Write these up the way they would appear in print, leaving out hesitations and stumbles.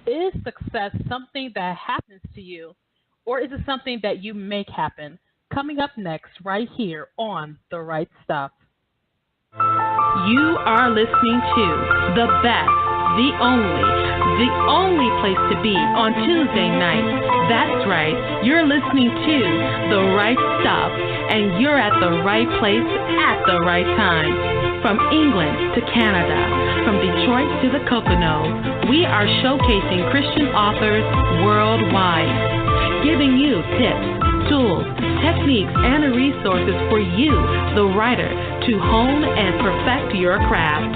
Is success something that happens to you, or is it something that you make happen? Coming up next, right here on The Right Stuff. You are listening to the best, the only place to be on Tuesday night. That's right, you're listening to The Right Stuff, and you're at the right place at the right time. From England to Canada, from Detroit to the Poconos, we are showcasing Christian authors worldwide, giving you tips, tools, techniques, and resources for you, the writer, to hone and perfect your craft.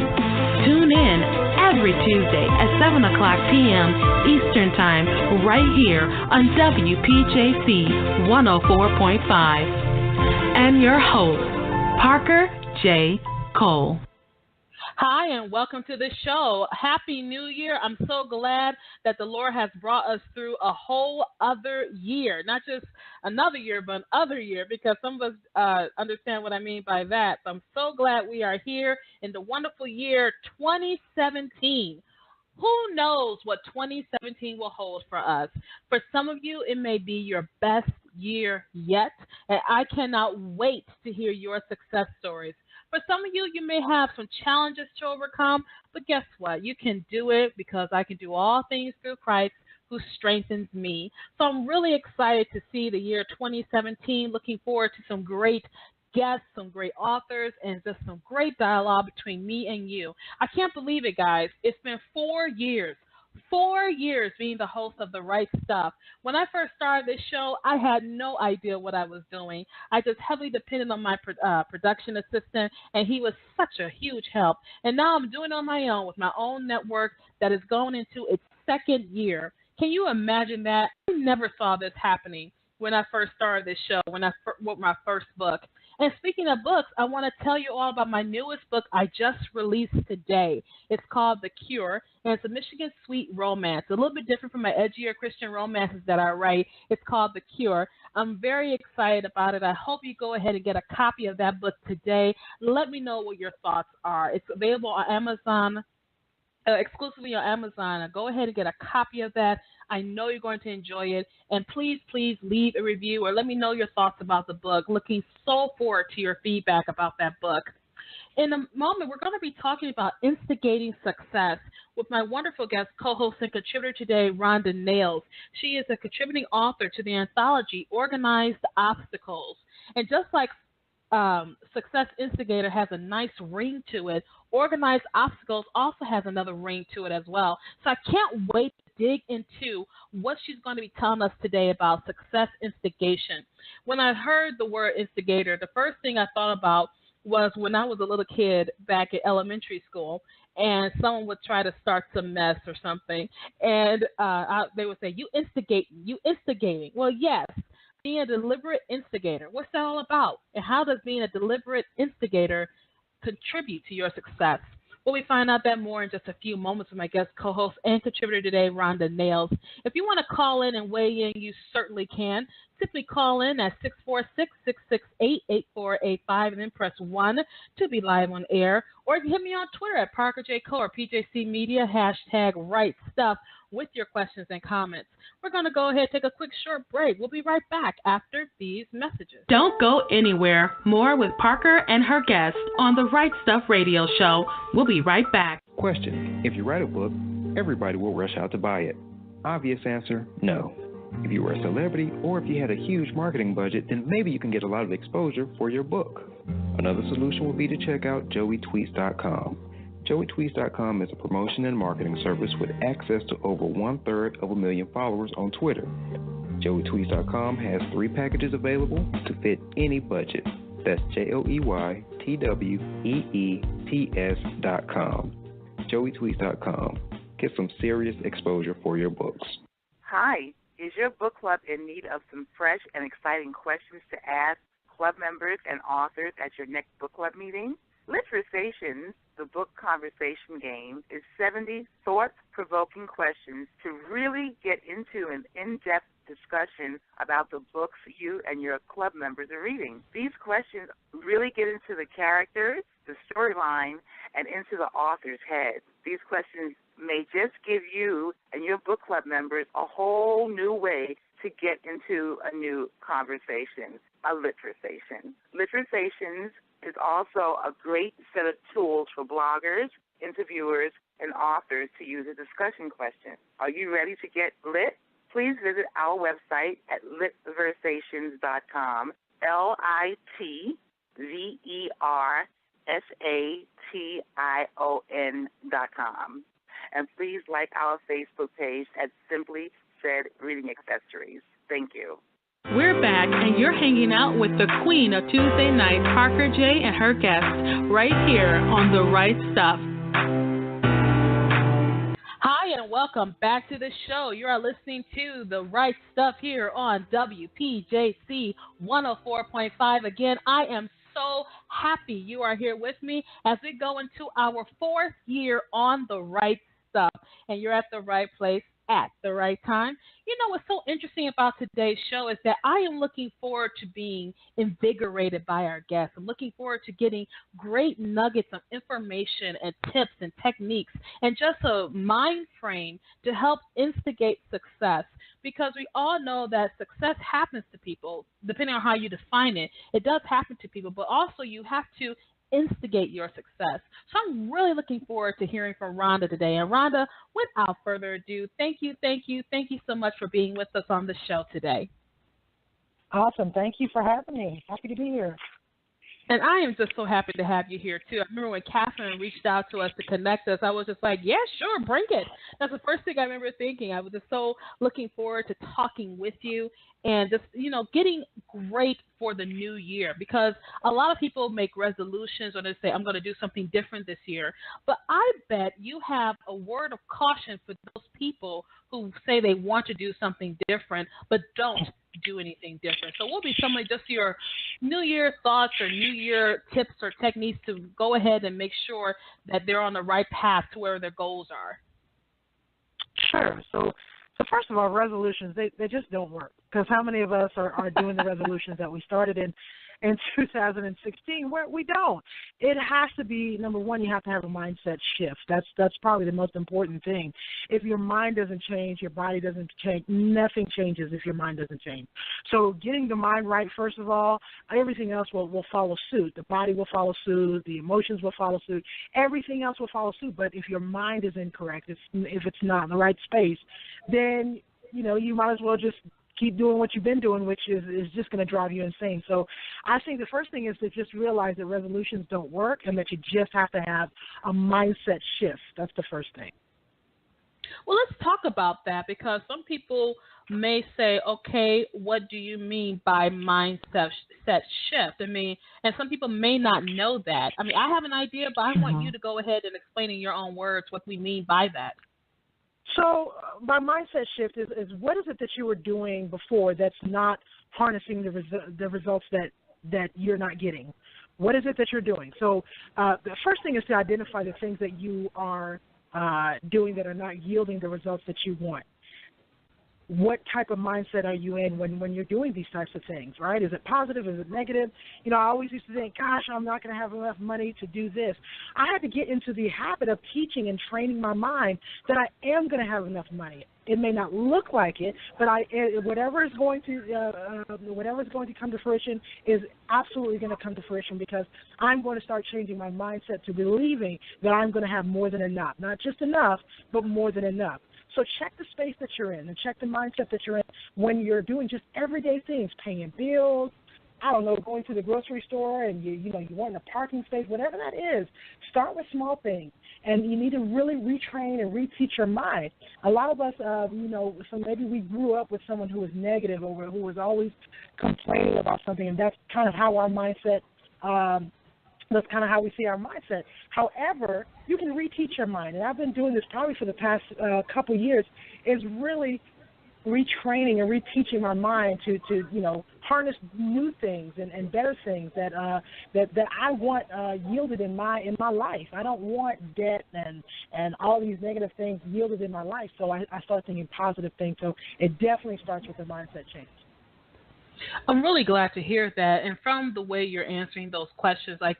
Tune in every Tuesday at 7 o'clock p.m. Eastern Time right here on WPJC 104.5. And your host, Parker J. Cole. Hi, and welcome to the show. Happy New Year. I'm so glad that the Lord has brought us through a whole other year. Not just another year, but another year, because some of us understand what I mean by that. So I'm so glad we are here in the wonderful year 2017. Who knows what 2017 will hold for us? For some of you, it may be your best year yet, and I cannot wait to hear your success stories. For some of you, you may have some challenges to overcome, but guess what? You can do it because I can do all things through Christ who strengthens me. So I'm really excited to see the year 2017, looking forward to some great guests, some great authors, and just some great dialogue between me and you. I can't believe it, guys. It's been 4 years. 4 years being the host of The Right Stuff. When I first started this show, I had no idea what I was doing. I just heavily depended on my production assistant, and he was such a huge help. And now I'm doing it on my own with my own network that is going into its second year. Can you imagine that? I never saw this happening when I first started this show, when I wrote my first book. And speaking of books, I want to tell you all about my newest book I just released today. It's called The Cure, and it's a Michigan sweet romance. A little bit different from my edgier Christian romances that I write. It's called The Cure. I'm very excited about it. I hope you go ahead and get a copy of that book today. Let me know what your thoughts are. It's available on Amazon, exclusively on Amazon. Go ahead and get a copy of that. I know you're going to enjoy it. And please leave a review or let me know your thoughts about the book. Looking so forward to your feedback about that book. In a moment, we're going to be talking about instigating success with my wonderful guest, co-host and contributor today, Rhonda Nails. She is a contributing author to the anthology Organized Obstacles. And just like Success Instigator has a nice ring to it, Organized Obstacles also has another ring to it as well. So I can't wait to dig into what she's going to be telling us today about success instigation. When I heard the word instigator, the first thing I thought about was when I was a little kid back at elementary school, and someone would try to start some mess or something, and they would say, you instigating. Well, yes, being a deliberate instigator. What's that all about? And how does being a deliberate instigator contribute to your success? Well, we find out that more in just a few moments with my guest co-host and contributor today, Rhonda Nails. If you want to call in and weigh in, you certainly can. Simply call in at 646-668-8485 and then press 1 to be live on air. Or you can hit me on Twitter at Parker J. Cole or PJC Media, hashtag Right Stuff, with your questions and comments. We're going to go ahead and take a quick short break. We'll be right back after these messages. Don't go anywhere. More with Parker and her guests on the Right Stuff radio show. We'll be right back. Question: if you write a book, everybody will rush out to buy it. Obvious answer: no. If you were a celebrity or if you had a huge marketing budget, then maybe you can get a lot of exposure for your book. Another solution would be to check out joeytweets.com. joeytweets.com is a promotion and marketing service with access to over 1/3 followers on Twitter. joeytweets.com has 3 packages available to fit any budget. That's joeytweets.com. joeytweets.com. Get some serious exposure for your books. Hi. Is your book club in need of some fresh and exciting questions to ask club members and authors at your next book club meeting? Literations, the book conversation game, is 70 thought-provoking questions to really get into an in-depth discussion about the books you and your club members are reading. These questions really get into the characters, the storyline, and into the author's head. These questions may just give you and your book club members a whole new way to get into a new conversation, a literation. Literations is also a great set of tools for bloggers, interviewers, and authors to use a discussion question. Are you ready to get lit? Please visit our website at litversations.com, LITVERSATION.com. And please like our Facebook page at Simply Said Reading Accessories. Thank you. We're back, and you're hanging out with the queen of Tuesday night, Parker J. and her guests, right here on The Right Stuff. Hi, and welcome back to the show. You are listening to The Right Stuff here on WPJC 104.5. Again, I am so happy you are here with me as we go into our 4th year on The Right Stuff, and you're at the right place at the right time. You know what's so interesting about today's show is that I am looking forward to being invigorated by our guests. I'm looking forward to getting great nuggets of information and tips and techniques and just a mind frame to help instigate success, because we all know that success happens to people. Depending on how you define it, it does happen to people, but also you have to instigate your success. So I'm really looking forward to hearing from Rhonda today. And Rhonda, without further ado, thank you so much for being with us on the show today. Awesome. Thank you for having me. Happy to be here. And I am just so happy to have you here, too. I remember when Catherine reached out to us to connect us, I was just like, yeah, sure, bring it. That's the first thing I remember thinking. I was just so looking forward to talking with you and just, getting great for the new year, because a lot of people make resolutions or they say, I'm going to do something different this year. But I bet you have a word of caution for those people who say they want to do something different but don't do anything different. So what will be some of just your New Year thoughts or New Year tips or techniques to go ahead and make sure that they're on the right path to where their goals are? Sure. So first of all, resolutions, they just don't work, because how many of us are doing the resolutions that we started in 2016? Where we don't. It has to be, number one, you have to have a mindset shift. That's probably the most important thing. If your mind doesn't change, your body doesn't change. Nothing changes if your mind doesn't change. So getting the mind right, first of all, everything else will follow suit. The body will follow suit. The emotions will follow suit. Everything else will follow suit. But if your mind is incorrect, if it's not in the right space, then you might as well just keep doing what you've been doing, which is just going to drive you insane. So I think the first thing is to just realize that resolutions don't work and that you just have to have a mindset shift. That's the first thing. Well, let's talk about that, because some people may say, okay, what do you mean by mindset shift? And some people may not know that. I have an idea, but I want you to go ahead and explain in your own words what we mean by that. So my mindset shift is what is it that you were doing before that's not harnessing the results that you're not getting? What is it that you're doing? So the first thing is to identify the things that you are doing that are not yielding the results that you want. What type of mindset are you in when you're doing these types of things, right? Is it positive? Is it negative? I always used to think, gosh, I'm not going to have enough money to do this. I had to get into the habit of teaching and training my mind that I am going to have enough money. It may not look like it, but whatever is going to come to fruition is absolutely going to come to fruition, because I'm going to start changing my mindset to believing that I'm going to have more than enough. Not just enough, but more than enough. So check the space that you're in and check the mindset that you're in when you're doing just everyday things, paying bills, going to the grocery store and you want a parking space, whatever that is. Start with small things, and you need to really retrain and reteach your mind. A lot of us, so maybe we grew up with someone who was negative or who was always complaining about something, and that's kind of how our mindset. That's kind of how we see our mindset. However, you can reteach your mind, and I've been doing this probably for the past couple years, is really retraining and reteaching my mind to harness new things and better things that I want yielded in my life. I don't want debt and all these negative things yielded in my life. So I start thinking positive things. So it definitely starts with a mindset change. I'm really glad to hear that. And from the way you're answering those questions, I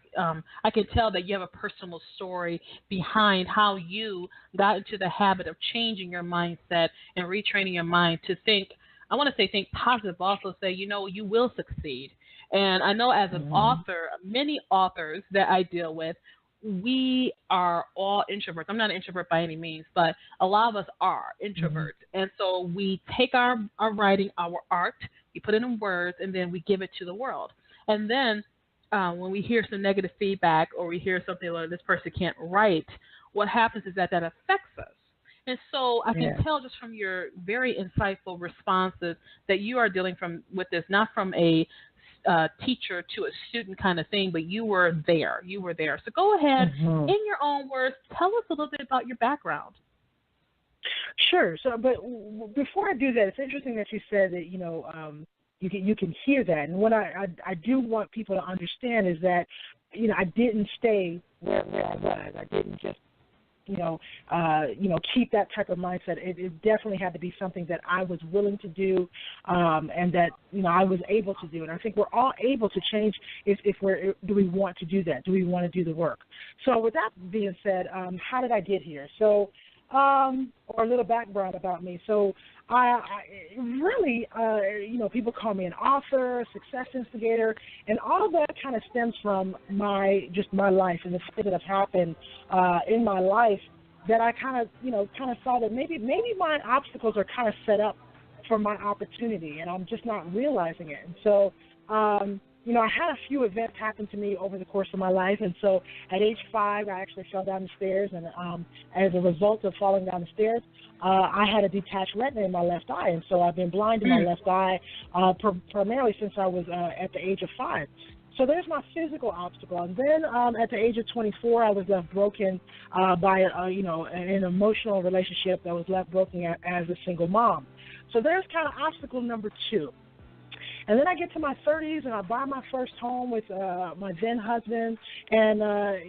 can tell that you have a personal story behind how you got into the habit of changing your mindset and retraining your mind to think. I want to say think positive, but also say, you will succeed. And I know as an author, many authors that I deal with, we are all introverts. I'm not an introvert by any means, but a lot of us are introverts. And so we take our writing, our art, we put it in words, and then we give it to the world. And then when we hear some negative feedback or we hear something like this person can't write, what happens is that affects us. And so I can tell just from your very insightful responses that you are dealing with this, not from a teacher to a student kind of thing, but you were there. You were there. So go ahead, in your own words, tell us a little bit about your background. Sure. So, but before I do that, it's interesting that you said that you can hear that, and what I do want people to understand is that I didn't stay where I was. I didn't just keep that type of mindset. It definitely had to be something that I was willing to do, and that I was able to do. And I think we're all able to change if do we want to do that? Do we want to do the work? So with that being said, how did I get here? So, or a little background about me. So I really, people call me an author, success instigator, and all of that kind of stems from my life and the things that have happened in my life that I kind of saw that maybe my obstacles are kind of set up for my opportunity, and I'm just not realizing it. And so, I had a few events happen to me over the course of my life, and so at age 5, I actually fell down the stairs, and as a result of falling down the stairs, I had a detached retina in my left eye, and so I've been blind in my left eye primarily since I was at the age of 5. So there's my physical obstacle. And then at the age of 24, I was left broken by an emotional relationship that was left broken as a single mom. So there's kind of obstacle number 2. And then I get to my 30s, and I buy my first home with my then husband, and we're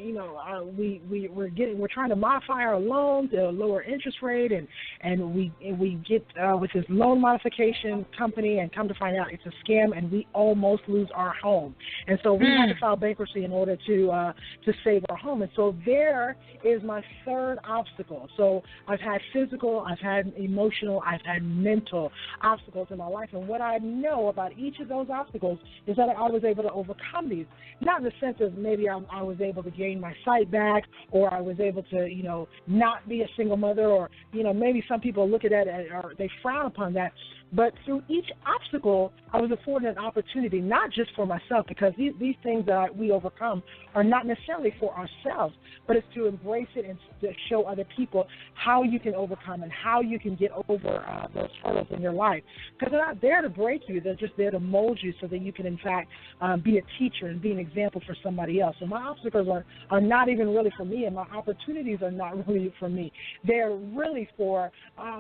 trying to modify our loan to a lower interest rate, and we get with this loan modification company, and come to find out it's a scam, and we almost lose our home. And so we had to file bankruptcy in order to save our home. And so there is my third obstacle. So I've had physical, I've had emotional, I've had mental obstacles in my life, and what I know about each of those obstacles is that I was able to overcome these. Not in the sense of maybe I was able to gain my sight back, or I was able to, not be a single mother, or, maybe some people look at that or they frown upon that. But through each obstacle, I was afforded an opportunity, not just for myself, because these things that we overcome are not necessarily for ourselves, but it's to embrace it and to show other people how you can overcome and how you can get over those hurdles in your life. Because they're not there to break you. They're just there to mold you so that you can, in fact, be a teacher and be an example for somebody else. So my obstacles are not even really for me, and my opportunities are not really for me. They're really for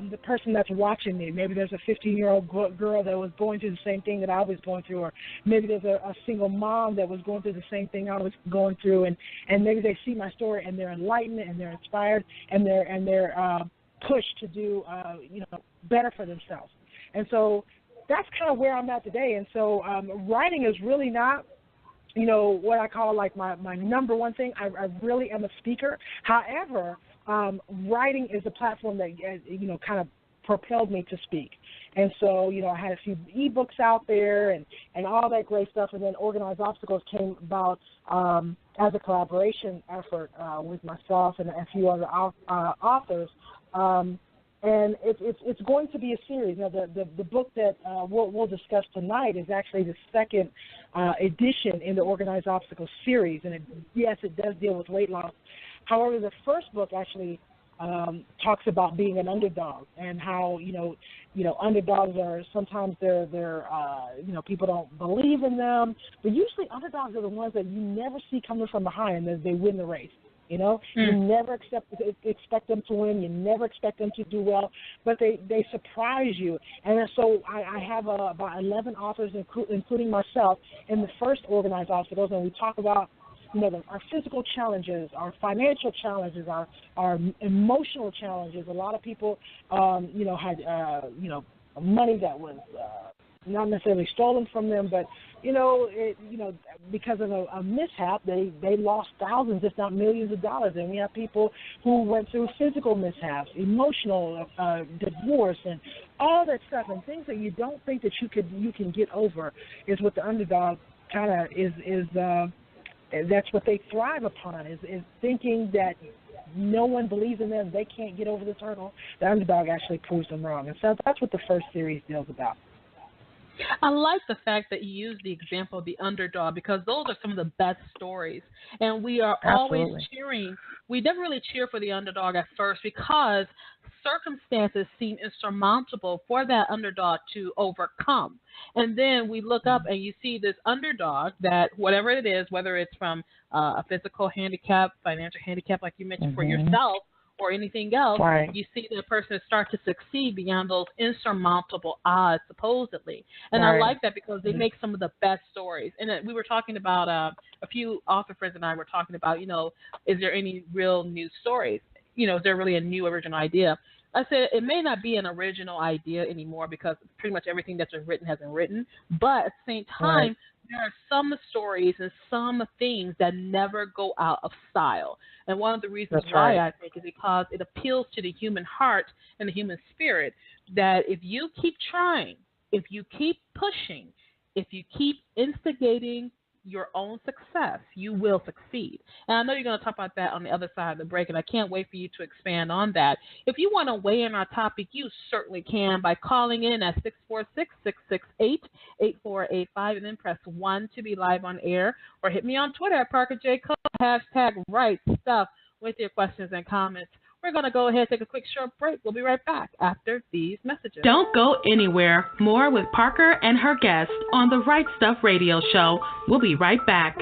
the person that's watching me. Maybe there's a 15-year-old girl that was going through the same thing that I was going through, or maybe there's a single mom that was going through the same thing I was going through, and maybe they see my story and they're enlightened and they're inspired and they're pushed to do better for themselves. And so that's kind of where I'm at today. And so writing is really not what I call like my number one thing. I really am a speaker. However, writing is a platform that kind of propelled me to speak. And so, I had a few ebooks out there and all that great stuff, and then Organized Obstacles came about as a collaboration effort with myself and a few other authors. And it's going to be a series. Now, the book that we'll discuss tonight is actually the second edition in the Organized Obstacles series, and it does deal with weight loss. However, the first book actually talks about being an underdog and how underdogs are sometimes they're people don't believe in them, but usually underdogs are the ones that you never see coming from behind and they win the race. You never expect them to win. You never expect them to do well, but they surprise you. And so I have about 11 authors, including myself, in the first Organized Obstacles, and we talk about our physical challenges, our financial challenges, our emotional challenges. A lot of people, had, money that was not necessarily stolen from them, but because of a mishap, they lost thousands, if not millions of dollars. And we have people who went through physical mishaps, emotional divorce, and all that stuff, and things that you don't think that you can get over is what the underdog kind of is. That's what they thrive upon is thinking that no one believes in them, they can't get over this hurdle. The underdog actually proves them wrong, and so that's what the first series deals about. I like the fact that you use the example of the underdog because those are some of the best stories. And we are always cheering. We never really cheer for the underdog at first because circumstances seem insurmountable for that underdog to overcome. And then we look up and you see this underdog that whatever it is, whether it's from a physical handicap, financial handicap like you mentioned for yourself, or anything else, you see that person start to succeed beyond those insurmountable odds, supposedly. And I like that because they make some of the best stories. And we were talking about, a few author friends and I were talking about, is there any real new stories? Is there really a new original idea? I said it may not be an original idea anymore because pretty much everything that's been written has been written. But at the same time, there are some stories and some themes that never go out of style. And one of the reasons why I think is because it appeals to the human heart and the human spirit that if you keep trying, if you keep pushing, if you keep instigating your own success, you will succeed. And I know you're going to talk about that on the other side of the break, and I can't wait for you to expand on that. If you want to weigh in on our topic, you certainly can by calling in at 646-668-8485 and then press 1 to be live on air, or hit me on Twitter at Parker J. Cole, #RightStuff with your questions and comments. We're going to go ahead and take a quick short break. We'll be right back after these messages. Don't go anywhere. More with Parker and her guests on the Right Stuff Radio Show. We'll be right back.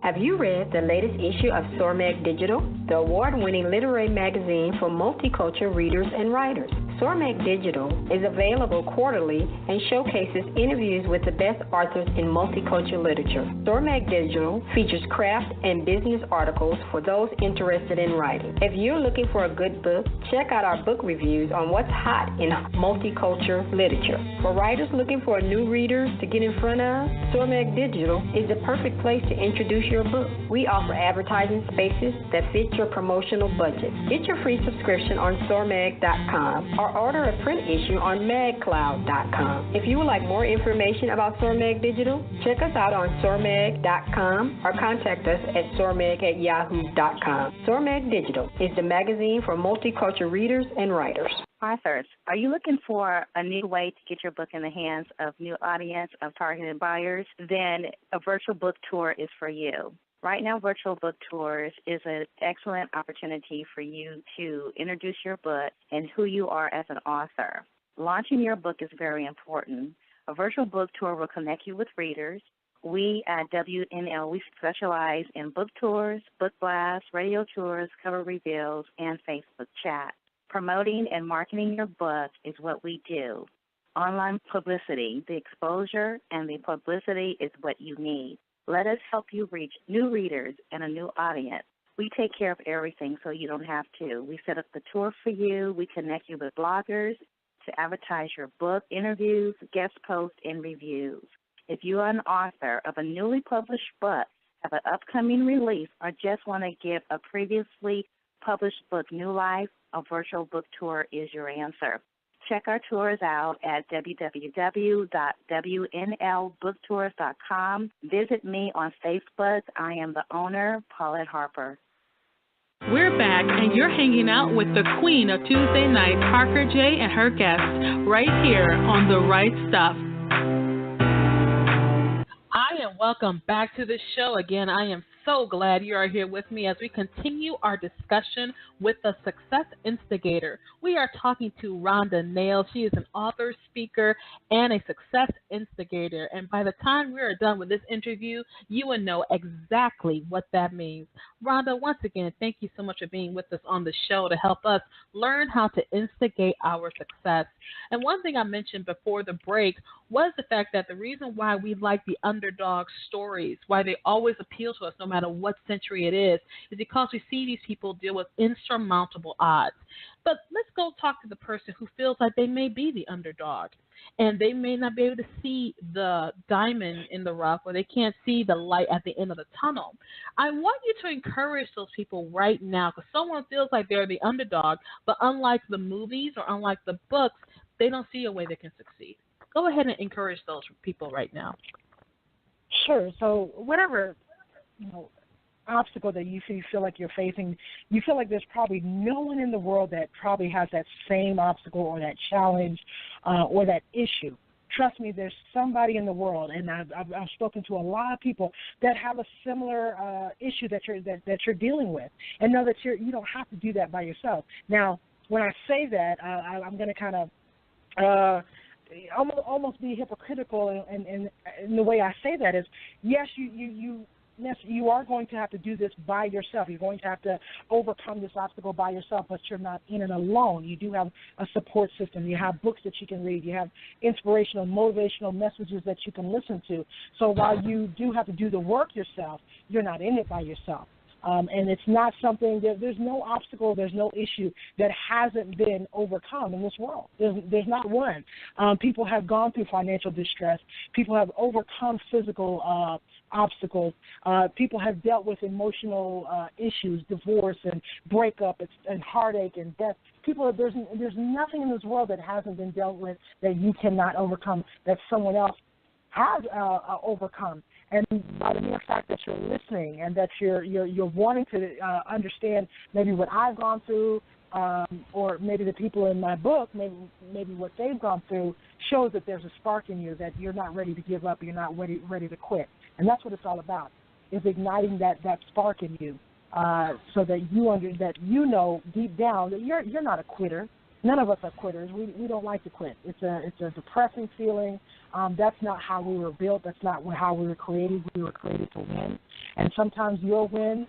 Have you read the latest issue of Sormag Digital, the award-winning literary magazine for multicultural readers and writers? Sormag Digital is available quarterly and showcases interviews with the best authors in multicultural literature. Sormag Digital features craft and business articles for those interested in writing. If you're looking for a good book, check out our book reviews on what's hot in multicultural literature. For writers looking for new readers to get in front of, Sormag Digital is the perfect place to introduce your book. We offer advertising spaces that fit your promotional budget. Get your free subscription on sormag.com or order a print issue on magcloud.com. If you would like more information about Sormag Digital, check us out on sormag.com or contact us at sormag@yahoo.com. Sormag Digital is the magazine for multicultural readers and writers. Authors, are you looking for a new way to get your book in the hands of new audience of targeted buyers? Then a virtual book tour is for you. Right now, virtual book tours is an excellent opportunity for you to introduce your book and who you are as an author. Launching your book is very important. A virtual book tour will connect you with readers. We at WNL, we specialize in book tours, book blasts, radio tours, cover reveals, and Facebook chat. Promoting and marketing your book is what we do. Online publicity, the exposure and the publicity is what you need. Let us help you reach new readers and a new audience. We take care of everything so you don't have to. We set up the tour for you. We connect you with bloggers to advertise your book, interviews, guest posts, and reviews. If you are an author of a newly published book, have an upcoming release, or just want to give a previously published book new life, a virtual book tour is your answer. Check our tours out at www.wnlbooktours.com. Visit me on Facebook. I am the owner, Paulette Harper. We're back, and you're hanging out with the queen of Tuesday night, Parker J. and her guests, right here on The Right Stuff. Hi, and welcome back to the show. Again, I am so glad you are here with me as we continue our discussion with the Success Instigator. We are talking to Rhonda Nails. She is an author, speaker, and a success instigator. And by the time we are done with this interview, you will know exactly what that means. Rhonda, once again, thank you so much for being with us on the show to help us learn how to instigate our success. And one thing I mentioned before the break was the fact that the reason why we like the underdog stories, why they always appeal to us no matter what century it is because we see these people deal with insurmountable odds. But let's go talk to the person who feels like they may be the underdog, and they may not be able to see the diamond in the rough, or they can't see the light at the end of the tunnel. I want you to encourage those people right now, because someone feels like they're the underdog, but unlike the movies or unlike the books, they don't see a way they can succeed. Go ahead and encourage those people right now. Sure. So whatever, obstacle that you feel like you're facing, you feel like there's probably no one in the world that probably has that same obstacle or that challenge or that issue. Trust me, there's somebody in the world, and I've spoken to a lot of people that have a similar issue that you're dealing with, and know that you don't have to do that by yourself. Now, when I say that, I'm going to kind of almost be hypocritical, and the way I say that is, yes, you are going to have to do this by yourself. You're going to have to overcome this obstacle by yourself, but you're not in it alone. You do have a support system. You have books that you can read. You have inspirational, motivational messages that you can listen to. So while you do have to do the work yourself, you're not in it by yourself. And it's not something there's no obstacle, there's no issue that hasn't been overcome in this world. There's not one. People have gone through financial distress. People have overcome physical obstacles. People have dealt with emotional issues, divorce and breakup and heartache and death. There's nothing in this world that hasn't been dealt with that you cannot overcome, that someone else has overcome. And by the mere fact that you're listening and that you're wanting to understand maybe what I've gone through, or maybe the people in my book, maybe what they've gone through, shows that there's a spark in you, that you're not ready to give up, you're not ready to quit. And that's what it's all about, is igniting that spark in you, so that you know deep down that you're not a quitter. None of us are quitters. We don't like to quit. It's a depressing feeling. That's not how we were built. That's not how we were created. We were created to win. And sometimes your win,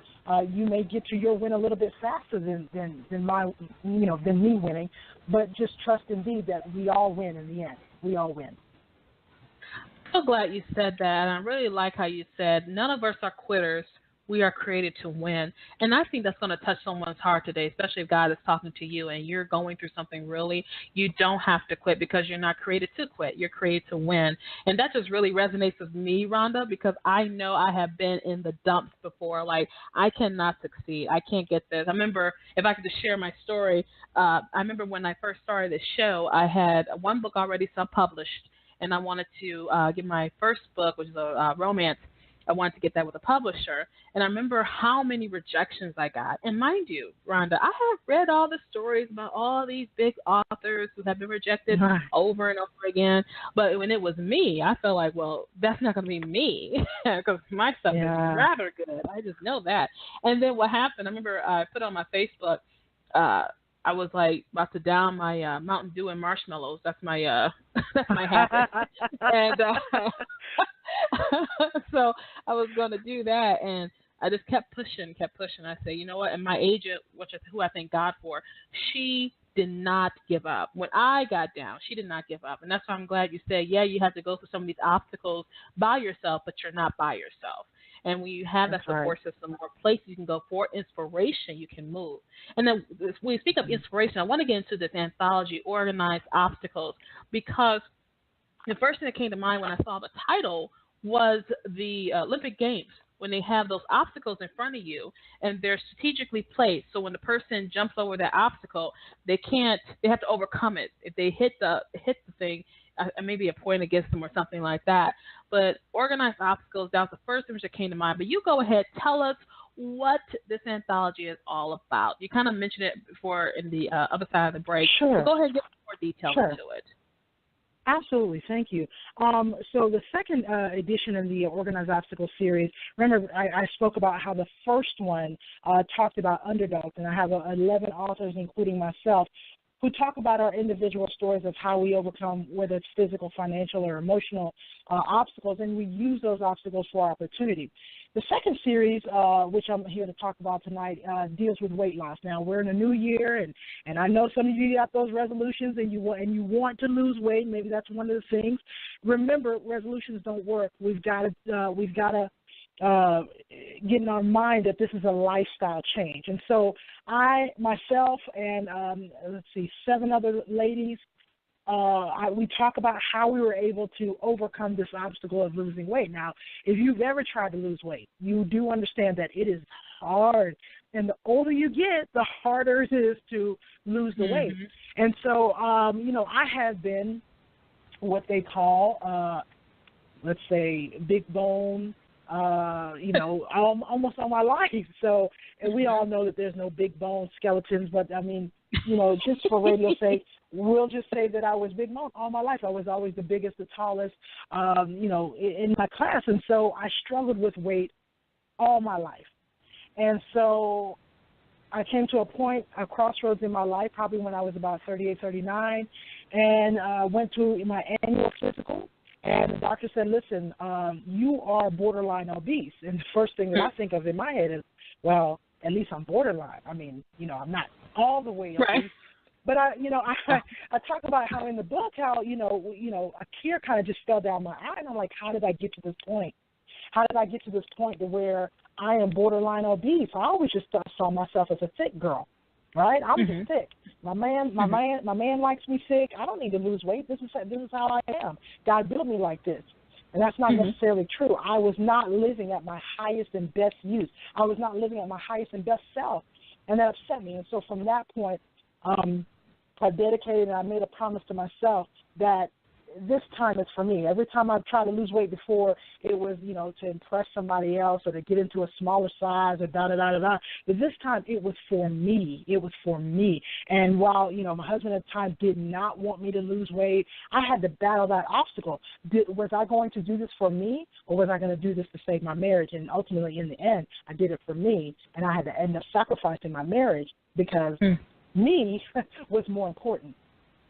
you may get to your win a little bit faster than me winning. But just trust indeed that we all win in the end. We all win. I'm so glad you said that. And I really like how you said none of us are quitters. We are created to win. And I think that's going to touch someone's heart today, especially if God is talking to you and you're going through something really. You don't have to quit because you're not created to quit. You're created to win. And that just really resonates with me, Rhonda, because I know I have been in the dumps before. Like, I cannot succeed. I can't get this. I remember, if I could just share my story, I remember when I first started this show, I had one book already self-published, and I wanted to get my first book, which is a romance. I wanted to get that with a publisher. And I remember how many rejections I got. And mind you, Rhonda, I have read all the stories about all these big authors who have been rejected over and over again. But when it was me, I felt like, well, that's not going to be me because my stuff is rather good. I just know that. And then what happened, I remember I put on my Facebook, I was like about to down my Mountain Dew and marshmallows. That's my habit. And so I was going to do that, and I just kept pushing. I said, you know what? And my agent, who I thank God for, she did not give up. When I got down, she did not give up. And that's why I'm glad you said, yeah, you have to go through some of these obstacles by yourself, but you're not by yourself. And when you have that support system, more places you can go for inspiration, you can move. And then when we speak of inspiration, I want to get into this anthology, Organized Obstacles, because the first thing that came to mind when I saw the title was the Olympic Games, when they have those obstacles in front of you and they're strategically placed. So when the person jumps over that obstacle, they have to overcome it. If they hit the thing, maybe a point against them or something like that. But Organized Obstacles, that was the first image that came to mind. But you go ahead, tell us what this anthology is all about. You kind of mentioned it before in the other side of the break. Sure. So go ahead and get more detail into it. Absolutely. Thank you. So the second edition of the Organized Obstacles series, remember I spoke about how the first one talked about underdogs, and I have 11 authors, including myself, who talk about our individual stories of how we overcome, whether it's physical, financial, or emotional obstacles, and we use those obstacles for opportunity. The second series, which I'm here to talk about tonight, deals with weight loss. Now, we're in a new year, and I know some of you got those resolutions, and you want to lose weight. Maybe that's one of the things. Remember, resolutions don't work. We've got to getting our mind that this is a lifestyle change. And so I, myself, and 7 other ladies, we talk about how we were able to overcome this obstacle of losing weight. Now, if you've ever tried to lose weight, you do understand that it is hard. And the older you get, the harder it is to lose the weight. And so, I have been what they call, let's say, big bone, almost all my life. So, and we all know that there's no big bone skeletons, but I mean, just for radio's sake, we'll just say that I was big bone all my life. I was always the biggest, the tallest, in my class. And so I struggled with weight all my life. And so I came to a crossroads in my life, probably when I was about 38, 39, and went to my annual physical. And the doctor said, listen, you are borderline obese. And the first thing that I think of in my head is, well, at least I'm borderline. I mean, I'm not all the way obese. Right. But I talk about how in the book, how, a tear kind of just fell down my eye. And I'm like, how did I get to this point? How did I get to this point to where I am borderline obese? I always just saw myself as a thick girl. Right, I'm just thick. My man likes me thick. I don't need to lose weight. This is how I am. God built me like this, and that's not necessarily true. I was not living at my highest and best use. I was not living at my highest and best self, and that upset me. And so from that point, I dedicated and I made a promise to myself that this time is for me. Every time I've tried to lose weight before, it was, to impress somebody else or to get into a smaller size or da-da-da-da-da. But this time it was for me. It was for me. And while, my husband at the time did not want me to lose weight, I had to battle that obstacle. Was I going to do this for me, or was I going to do this to save my marriage? And ultimately, in the end, I did it for me, and I had to end up sacrificing my marriage because me was more important.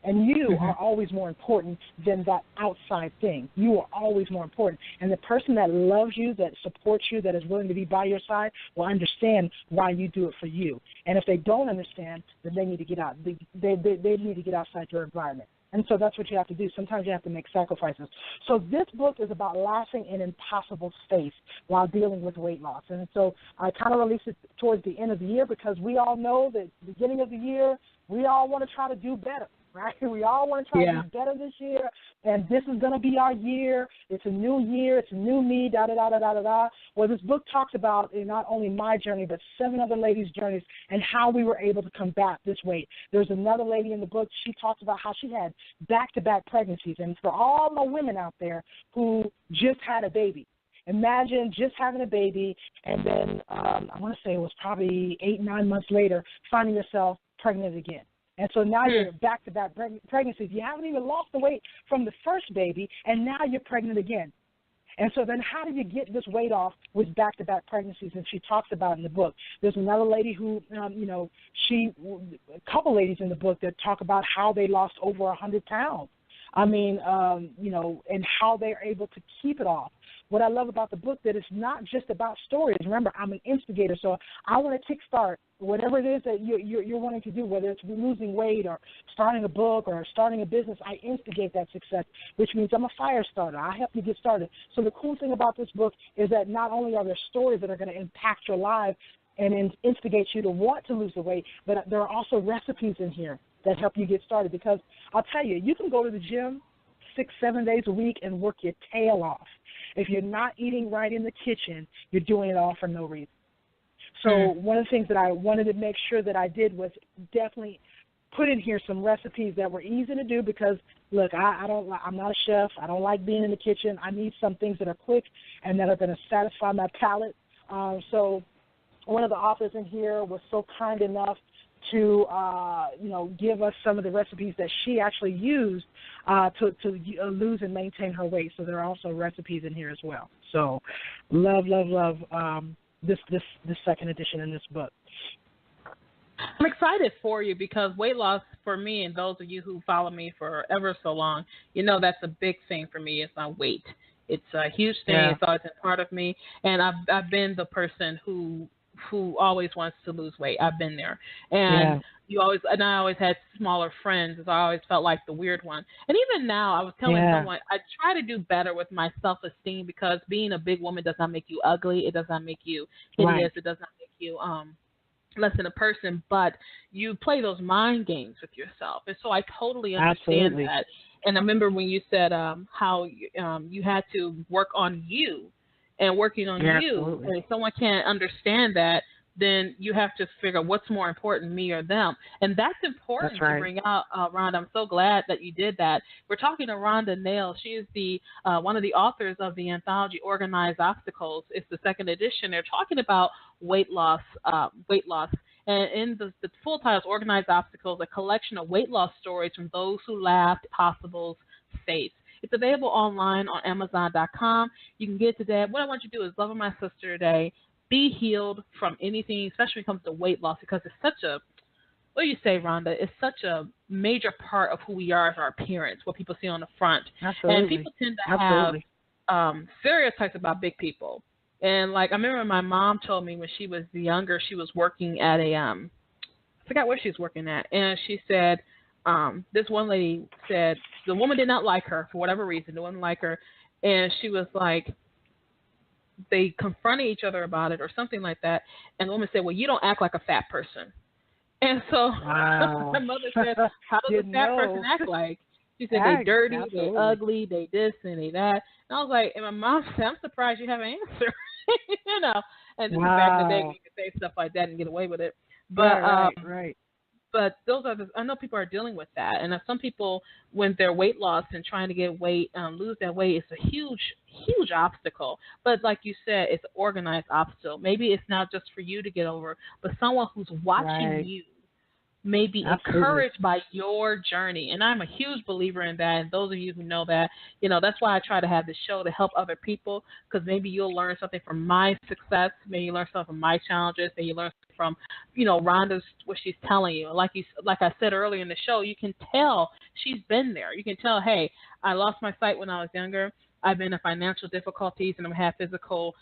And you are always more important than that outside thing. You are always more important. And the person that loves you, that supports you, that is willing to be by your side will understand why you do it for you. And if they don't understand, then they need to get out. They need to get outside your environment. And so that's what you have to do. Sometimes you have to make sacrifices. So this book is about laughing in impossible space while dealing with weight loss. And so I kind of released it towards the end of the year because we all know that beginning of the year, we all want to try to do better. Right? We all want to try to do better this year, and this is going to be our year. It's a new year. It's a new me, da-da-da-da-da-da-da. Well, this book talks about not only my journey, but 7 other ladies' journeys and how we were able to combat this weight. There's another lady in the book. She talks about how she had back-to-back pregnancies. And for all the women out there who just had a baby, imagine just having a baby and then I want to say it was probably 8-9 months later, finding yourself pregnant again. And so now you're back-to-back pregnancies. You haven't even lost the weight from the first baby, and now you're pregnant again. And so then how do you get this weight off with back-to-back pregnancies? And she talks about it in the book. There's another lady who, a couple ladies in the book that talk about how they lost over 100 pounds. I mean, and how they're able to keep it off. What I love about the book that it's not just about stories. Remember, I'm an instigator, so I want to kickstart whatever it is that you're wanting to do, whether it's losing weight or starting a book or starting a business. I instigate that success, which means I'm a fire starter. I help you get started. So the cool thing about this book is that not only are there stories that are going to impact your life and instigate you to want to lose the weight, but there are also recipes in here that help you get started. Because I'll tell you, you can go to the gym 6-7 days a week and work your tail off. If you're not eating right in the kitchen, you're doing it all for no reason. So one of the things that I wanted to make sure that I did was definitely put in here some recipes that were easy to do because, look, I'm not a chef. I don't like being in the kitchen. I need some things that are quick and that are going to satisfy my palate. So one of the authors in here was so kind enough to, give us some of the recipes that she actually used to lose and maintain her weight. So there are also recipes in here as well. So love this second edition in this book. I'm excited for you because weight loss for me and those of you who follow me for ever so long, that's a big thing for me is my weight. It's a huge thing. Yeah. It's always been part of me. And I've been the person who who always wants to lose weight. I've been there. And I always had smaller friends, as I always felt like the weird one. And even now, I was telling someone, I try to do better with my self-esteem, because being a big woman does not make you ugly. It does not make you hideous. It does not make you less than a person, but you play those mind games with yourself. And so I totally understand that. And I remember when you said how you had to work on you and working on you. And if someone can't understand that, then you have to figure out what's more important, me or them. And that's important to bring out, Rhonda. I'm so glad that you did that. We're talking to Rhonda Nails. She is the one of the authors of the anthology Organized Obstacles. It's the second edition. They're talking about weight loss. And in the full title is Organized Obstacles, a collection of weight loss stories from those who laughed possible's face. It's available online on Amazon.com. You can get it today. What I want you to do is love on my sister today. Be healed from anything, especially when it comes to weight loss, because it's such a, what do you say, Rhonda? It's such a major part of who we are as our appearance, what people see on the front. And people tend to have stereotypes about big people. And, like, I remember my mom told me when she was younger, she was working at I forgot where she was working at. And she said, this one lady said the woman did not like her for whatever reason. No one liked her. And she was like, they confronted each other about it or something like that. And the woman said, well, you don't act like a fat person. And so my mother said, how does a fat person act like? She said, they dirty, they ugly, they this and they that. And I was like, and my mom said, I'm surprised you have an answer. You know, and this is back in the day when you could say stuff like that and get away with it. But but those are I know people are dealing with that, and some people, when they're weight loss and trying to get weight, lose that weight, it's a huge obstacle. But like you said, it's an organized obstacle. Maybe it's not just for you to get over, but someone who's watching you may be encouraged by your journey. And I'm a huge believer in that. And those of you who know that, you know, that's why I try to have this show to help other people, because maybe you'll learn something from my success. Maybe you learn something from my challenges. Maybe you learn from, you know, Rhonda's, what she's telling you. Like I said earlier in the show, you can tell she's been there. You can tell, hey, I lost my sight when I was younger. I've been in financial difficulties and I've had physical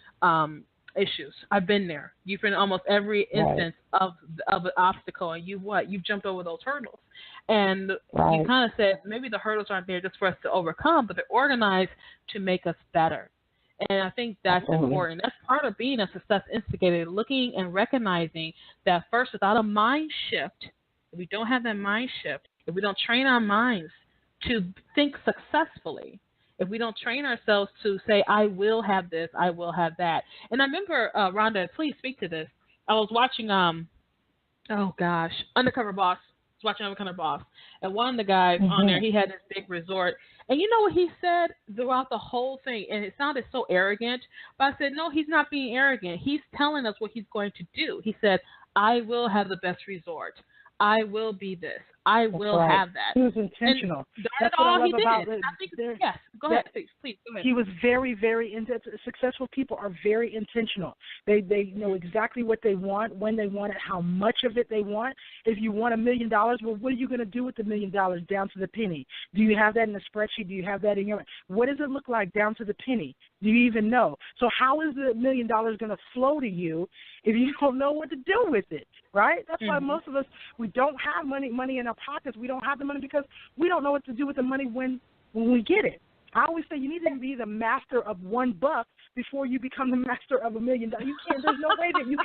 issues. I've been there. You've been in almost every instance of an obstacle, and you've jumped over those hurdles. And you kind of said maybe the hurdles aren't there just for us to overcome, but they're organized to make us better. And I think that's important. That's part of being a success instigator, looking and recognizing that first, without a mind shift, if we don't have that mind shift, if we don't train our minds to think successfully, if we don't train ourselves to say, I will have this, I will have that. And I remember, Rhonda, please speak to this. I was watching, Undercover Boss. I was watching Undercover Boss. And one of the guys on there, he had this big resort. And you know what he said throughout the whole thing? And it sounded so arrogant. But I said, no, he's not being arrogant. He's telling us what he's going to do. He said, I will have the best resort. I will be this. I will have that. He was intentional. That's what I love about it. Yes, go ahead, please. Go ahead. He was very, very intentional. Successful people are very intentional. They know exactly what they want, when they want it, how much of it they want. If you want $1 million, well, what are you going to do with the $1 million down to the penny? Do you have that in a spreadsheet? Do you have that in your? What does it look like down to the penny? Do you even know? So how is the $1 million going to flow to you if you don't know what to do with it? Right? That's why most of us, we don't have money in our pockets. We don't have the money because we don't know what to do with the money when we get it. I always say you need to be the master of $1 before you become the master of $1 million. You can't. There's no way that you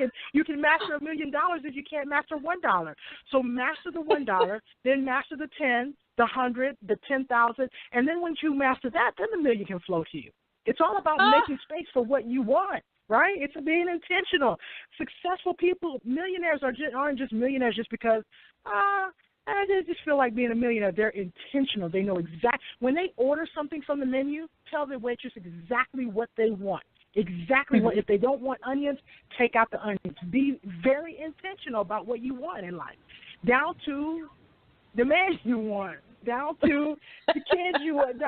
can master $1 million if you can't master $1. So master the $1, then master the 10, the 100, the 10,000, and then once you master that, then the $1 million can flow to you. It's all about making space for what you want. Right? It's being intentional. Successful people, millionaires aren't just millionaires just because they just feel like being a millionaire. They're intentional. They know when they order something from the menu, tell the waitress exactly what they want. Exactly what. If they don't want onions, take out the onions. Be very intentional about what you want in life, down to the man you want. Down to the kids you want.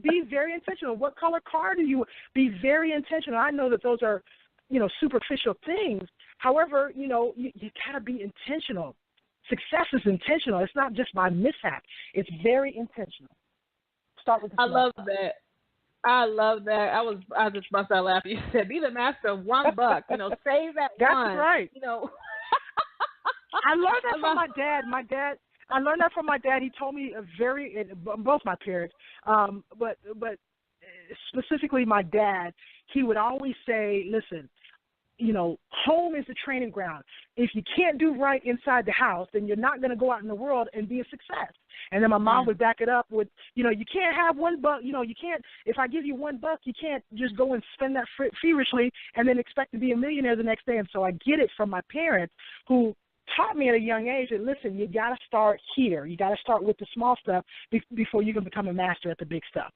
Be very intentional. What color car do you want? Be very intentional. I know that those are, superficial things. However, you got to be intentional. Success is intentional. It's not just by mishap. It's very intentional. Start with the I love that. I love that. I just bust out laughing. You said, be the master of $1. Save that That's one. right. I learned that from my dad. I learned that from my dad. He told me both my parents, but specifically my dad, he would always say, listen, home is the training ground. If you can't do right inside the house, then you're not going to go out in the world and be a success. And then my mom would back it up with, you can't have $1. You can't, if I give you $1, you can't just go and spend that feverishly and then expect to be a millionaire the next day. And so I get it from my parents who taught me at a young age that, listen, you got to start here. You got to start with the small stuff before you can become a master at the big stuff.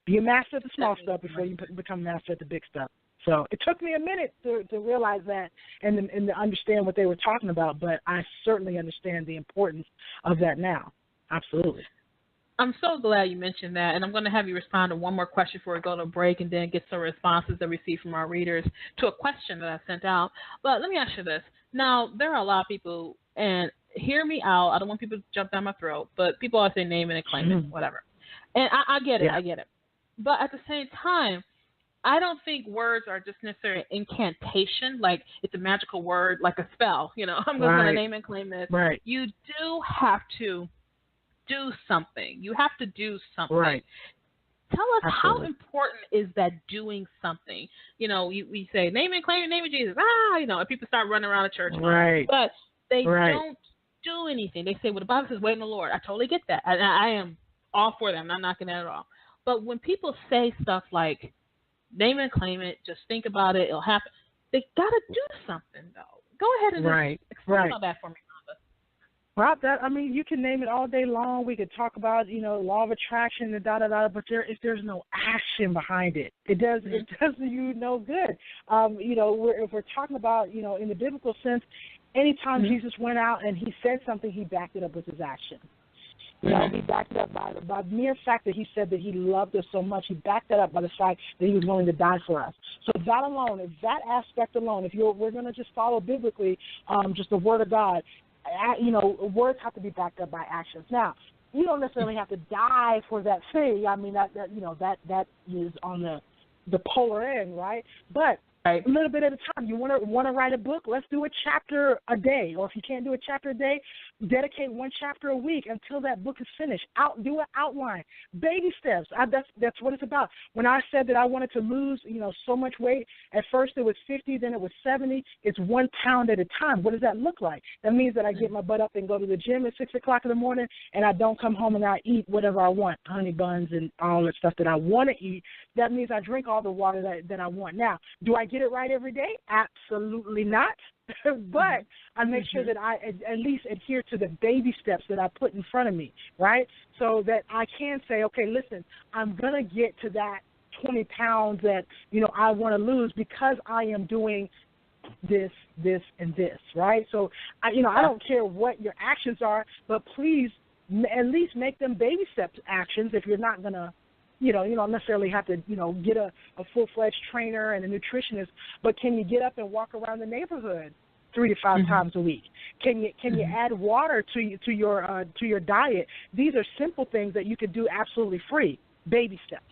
Be a master at the small stuff before you become a master at the big stuff. So it took me a minute to realize that and to understand what they were talking about, but I certainly understand the importance of that now. Absolutely. I'm so glad you mentioned that, and I'm going to have you respond to one more question before we go to break and then get some responses that we receive from our readers to a question that I sent out. But let me ask you this. Now, there are a lot of people, and hear me out. I don't want people to jump down my throat, but people always say name it and claim it, whatever. And I get it. Yeah. I get it. But at the same time, I don't think words are just necessarily incantation, like it's a magical word, like a spell. I'm going to name and claim this. Right. You do have to do something. You have to do something. Right. Tell us how important is that doing something? We say name and claim, name of Jesus. And people start running around the church. Right. But they don't do anything. They say, well, the Bible says wait on the Lord. I totally get that. I am all for that. I'm not knocking that at all. But when people say stuff like name and claim it, just think about it, it'll happen, they got to do something, though. Go ahead and explain all that for me, Rhonda. Well, you can name it all day long. We could talk about, law of attraction and da-da-da, but if there's no action behind it, it does you no good. If we're talking about, in the biblical sense, anytime Jesus went out and he said something, he backed it up with his action. He backed it up by the mere fact that he said that he loved us so much. He backed that up by the fact that he was willing to die for us. So that alone, if that aspect alone, we're going to just follow biblically, just the Word of God, words have to be backed up by actions. Now, you don't necessarily have to die for that thing. That is on the polar end, right? But a little bit at a time. You want to write a book? Let's do a chapter a day. Or if you can't do a chapter a day, dedicate one chapter a week until that book is finished. Do an outline. Baby steps. That's what it's about. When I said that I wanted to lose, so much weight, at first it was 50, then it was 70. It's 1 pound at a time. What does that look like? That means that I get my butt up and go to the gym at 6 o'clock in the morning, and I don't come home and I eat whatever I want, honey buns and all that stuff that I want to eat. That means I drink all the water that I want. Now, do I get it right every day? Absolutely not. But I make sure that I at least adhere to the baby steps that I put in front of me, right? So that I can say, okay, listen, I'm going to get to that 20 pounds that, I want to lose because I am doing this, and this, right? So, I don't care what your actions are, but please at least make them baby steps actions if you're not going to, you don't necessarily have to, get a full-fledged trainer and a nutritionist, but can you get up and walk around the neighborhood 3 to 5 times a week? Can you add water to your diet? These are simple things that you could do absolutely free. Baby steps.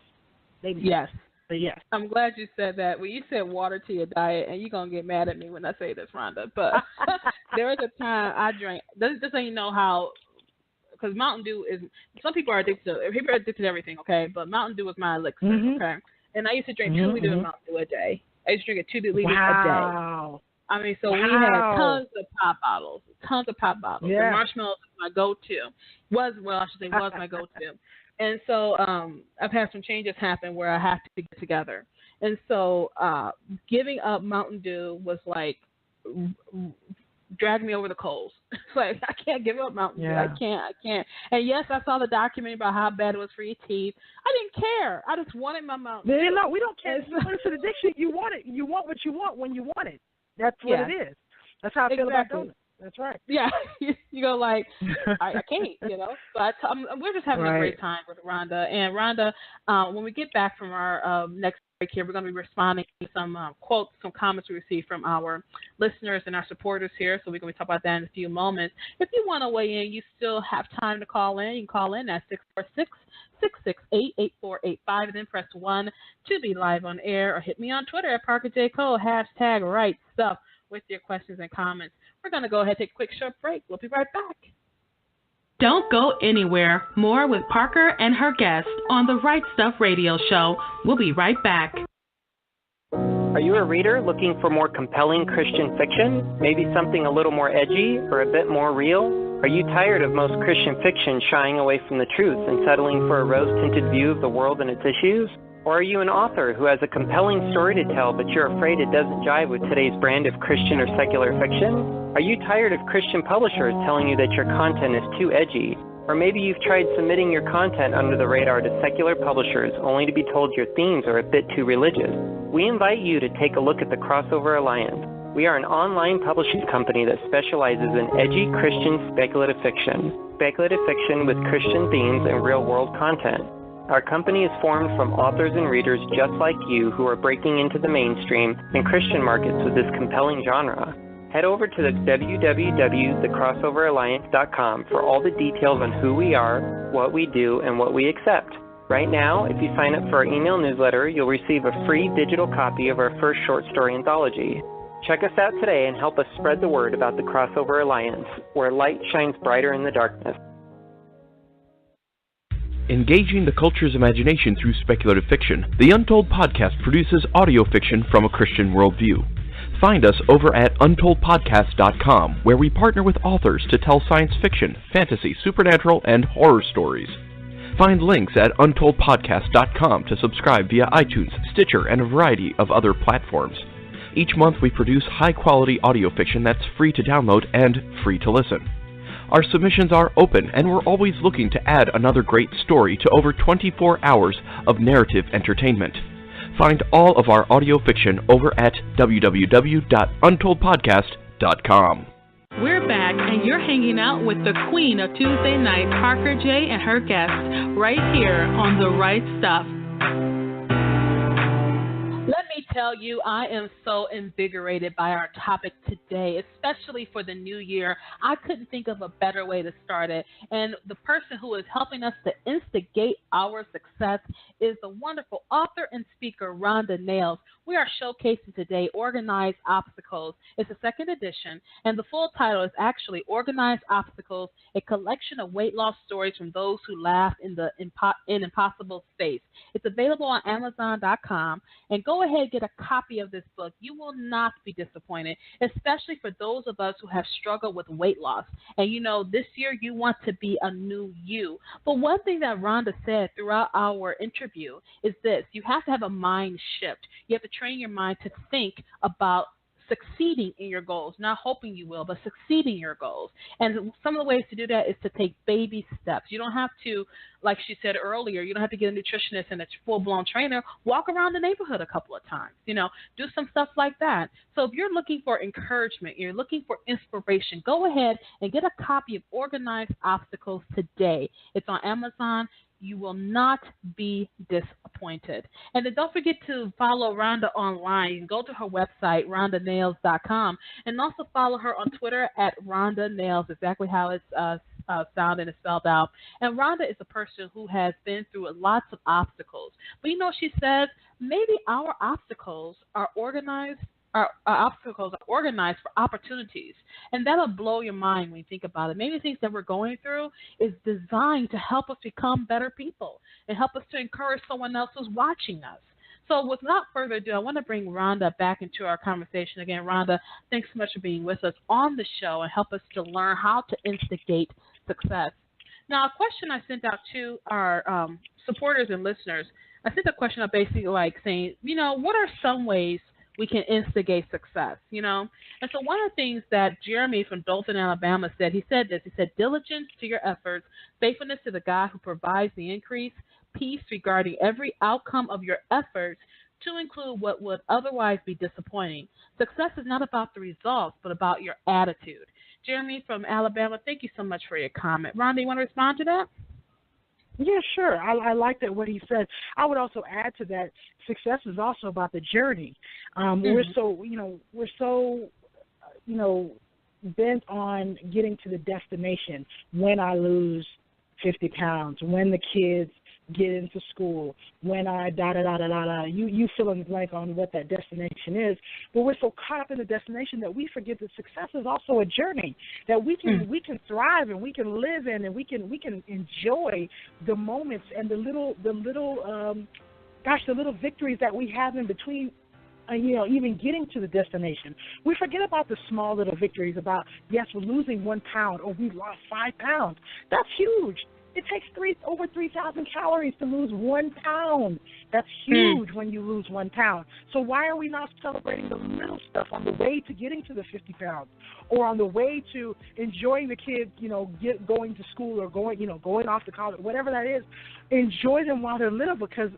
Yes. But yes. I'm glad you said that. Well, you said water to your diet, and you're going to get mad at me when I say this, Rhonda. But there was a time I drank, this so you know how, because Mountain Dew is, some people are addicted to everything, okay? But Mountain Dew is my elixir, okay? And I used to drink 2 liters of Mountain Dew a day. I used to drink 2 liters a day. So we had tons of pop bottles. Yeah. The marshmallows was my go-to. Was my go-to. And so I've had some changes happen where I have to get together. And so giving up Mountain Dew was like drag me over the coals. It's like, I can't give up Mountain Dew. I can't. And yes, I saw the documentary about how bad it was for your teeth. I didn't care. I just wanted my Mountain Dew. No, we don't care. It's an addiction. You want it. You want what you want when you want it. That's what it is. That's how I feel about donuts. That's right. Yeah. You go like, I can't, But we're just having a great time with Rhonda. And Rhonda, when we get back from our next here, we're going to be responding to some quotes, some comments we received from our listeners and our supporters here. So we're going to talk about that in a few moments. If you want to weigh in, you still have time to call in. You can call in at 646-668-8485 and then press 1 to be live on air, or hit me on Twitter at Parker J. Cole, hashtag right stuff, with your questions and comments. We're going to go ahead and take a quick short break. We'll be right back. Don't go anywhere. More with Parker and her guests on the Right Stuff Radio Show. We'll be right back. Are you a reader looking for more compelling Christian fiction? Maybe something a little more edgy or a bit more real? Are you tired of most Christian fiction shying away from the truth and settling for a rose-tinted view of the world and its issues? Or are you an author who has a compelling story to tell, but you're afraid it doesn't jive with today's brand of Christian or secular fiction? Are you tired of Christian publishers telling you that your content is too edgy? Or maybe you've tried submitting your content under the radar to secular publishers only to be told your themes are a bit too religious? We invite you to take a look at the Crossover Alliance. We are an online publishing company that specializes in edgy Christian speculative fiction with Christian themes and real-world content. Our company is formed from authors and readers just like you who are breaking into the mainstream and Christian markets with this compelling genre. Head over to the www.thecrossoveralliance.com for all the details on who we are, what we do, and what we accept. Right now, if you sign up for our email newsletter, you'll receive a free digital copy of our first short story anthology. Check us out today and help us spread the word about the Crossover Alliance, where light shines brighter in the darkness. Engaging the culture's imagination through speculative fiction, the Untold Podcast produces audio fiction from a Christian worldview. Find us over at untoldpodcast.com, where we partner with authors to tell science fiction, fantasy, supernatural, and horror stories. Find links at untoldpodcast.com to subscribe via iTunes, Stitcher, and a variety of other platforms. Each month we produce high-quality audio fiction that's free to download and free to listen. Our submissions are open, and we're always looking to add another great story to over 24 hours of narrative entertainment. Find all of our audio fiction over at www.untoldpodcast.com. We're back, and you're hanging out with the queen of Tuesday night, Parker J. and her guests, right here on The Right Stuff. Let me tell you, I am so invigorated by our topic today, especially for the new year. I couldn't think of a better way to start it. And the person who is helping us to instigate our success is the wonderful author and speaker, Rhonda Nails. We are showcasing today Organized Obstacles. It's a second edition, and the full title is actually Organized Obstacles, a collection of weight loss stories from those who laughed in the impossible space. It's available on Amazon.com, and go ahead and get a copy of this book. You will not be disappointed, especially for those of us who have struggled with weight loss. And you know, this year you want to be a new you. But one thing that Rhonda said throughout our interview is this: you have to have a mind shift. You have to train your mind to think about succeeding in your goals, not hoping you will, but succeeding in your goals. And some of the ways to do that is to take baby steps. You don't have to, like she said earlier, you don't have to get a nutritionist and a full-blown trainer. Walk around the neighborhood a couple of times, do some stuff like that. So if you're looking for encouragement, you're looking for inspiration, go ahead and get a copy of Organized Obstacles today. It's on Amazon. You will not be disappointed. And then don't forget to follow Rhonda online. You can go to her website, rhondanails.com, and also follow her on Twitter at Rhonda Nails, exactly how it's sounded and spelled out. And Rhonda is a person who has been through lots of obstacles. But she says maybe our obstacles are organized. Our obstacles are organized for opportunities, and that'll blow your mind when you think about it. Maybe the things that we're going through is designed to help us become better people and help us to encourage someone else who's watching us. So without further ado, I want to bring Rhonda back into our conversation. Again, Rhonda, thanks so much for being with us on the show and help us to learn how to instigate success. Now, a question I sent out to our supporters and listeners, I sent a question out basically like saying, what are some ways we can instigate success, And so one of the things that Jeremy from Dothan, Alabama said, he said diligence to your efforts, faithfulness to the God who provides the increase, peace regarding every outcome of your efforts to include what would otherwise be disappointing. Success is not about the results, but about your attitude. Jeremy from Alabama, thank you so much for your comment. Rhonda, you want to respond to that? Yeah, sure. I like that what he said. I would also add to that, success is also about the journey. We're so bent on getting to the destination. When I lose 50 pounds, when the kids get into school, when I you fill in the blank on what that destination is. But we're so caught up in the destination that we forget that success is also a journey, that we can thrive and we can live in, and we can enjoy the moments and the little victories that we have in between. Even getting to the destination. We forget about the small little victories about, yes, we're losing 1 pound or we lost 5 pounds. That's huge. It takes over 3,000 calories to lose 1 pound. That's huge when you lose 1 pound. So why are we not celebrating the little stuff on the way to getting to the 50 pounds, or on the way to enjoying the kids, going to school, or going off to college, whatever that is. Enjoy them while they're little, because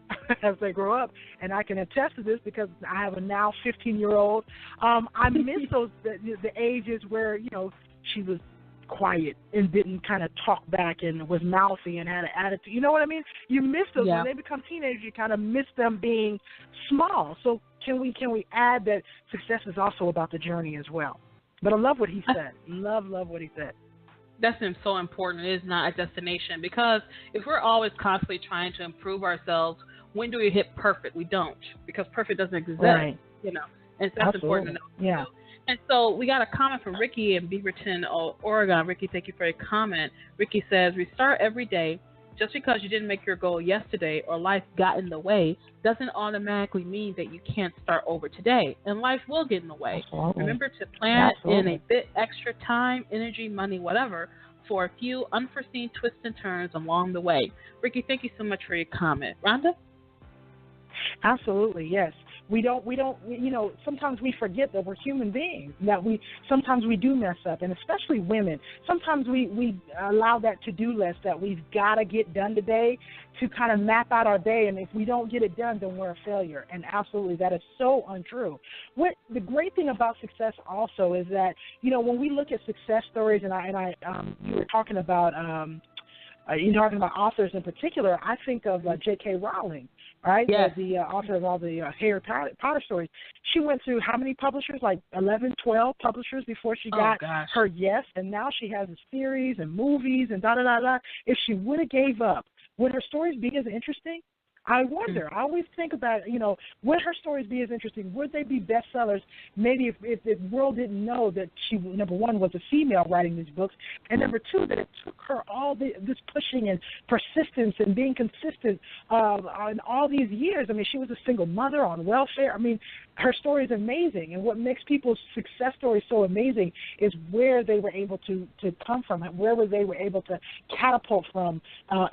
as they grow up, and I can attest to this because I have a now 15-year-old, I miss the ages where she was quiet and didn't kind of talk back and was mouthy and had an attitude. You know what I mean? You miss those. When they become teenagers, you kind of miss them being small. So can we add that success is also about the journey as well? But I love what he said. Love what he said. That's so important. It is not a destination, because if we're always constantly trying to improve ourselves, when do we hit perfect? We don't, because perfect doesn't exist. Right. And so that's important to know. Yeah. And so we got a comment from Ricky in Beaverton, Oregon. Ricky, thank you for your comment. Ricky says, restart every day. Just because you didn't make your goal yesterday or life got in the way doesn't automatically mean that you can't start over today. And life will get in the way. Absolutely. Remember to plan in a bit extra time, energy, money, whatever, for a few unforeseen twists and turns along the way. Ricky, thank you so much for your comment. Rhonda? Absolutely, yes. We don't, sometimes we forget that we're human beings, that sometimes we do mess up, and especially women. Sometimes we allow that to-do list that we've got to get done today to kind of map out our day, and if we don't get it done, then we're a failure. And absolutely, that is so untrue. What the great thing about success also is that, when we look at success stories, and you were talking about, authors in particular, I think of J.K. Rowling. Right? Yes. The author of all the Harry Potter stories. She went through how many publishers? Like 11, 12 publishers before she got her yes, and now she has a series and movies and da-da-da-da. If she would have gave up, would her stories be as interesting? I wonder. I always think about, would her stories be as interesting? Would they be bestsellers? Maybe if the world didn't know that she, number one, was a female writing these books, and number two, that it took her all this pushing and persistence and being consistent on all these years. I mean, she was a single mother on welfare. I mean, her story is amazing, and what makes people's success stories so amazing is where they were able to come from, where they were able to catapult from